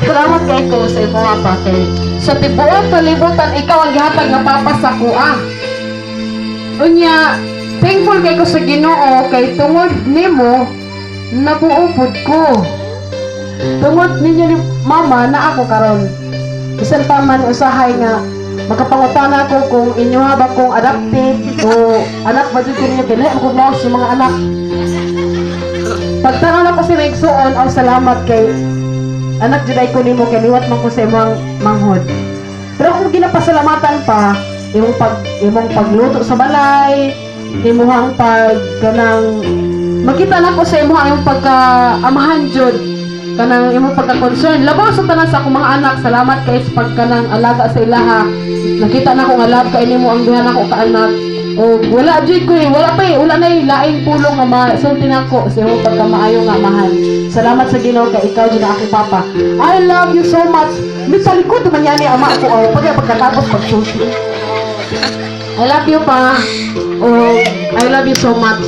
Salamat kay ko sa imo nga pa kay sa tibuok kalibutan ikaw ang gihatag nga papa sa kuha. Unya, thankful kay ko sa Ginoo kay tungod nimo nabuo pud ko. Tungod ninyo ni mama na ako karon. Bisan pa man usahay nga magkapangutana ko kung inyo ba kong adopted o anak ba dito ninyo kaya ako mo si mga anak. Pagtanong ako si Megsoon ang salamat kay anak juday ko nimo kay liwat man ko sa imong manghod. Pero kung ginapasalamatan pa imong pagluto sa balay, imong pag kanang makita na ko sa imong pagka-amahan jud kanang imong pagka-concern labaw sa tanan sa akong mga anak. Salamat kay sa pagkanang alaga sa ilaha. Nakita na ko nga love kay nimo ang duha nako ka anak. O wala jud ko wala na laing pulong nga masulti nako sa imong pagkamaayo nga amahan. Salamat sa Ginoo kay ikaw jud akong papa. I love you so much. Misalikod man yan ni ama ko pagkatapos pagsulti. I love you pa. Oh, I love you so much.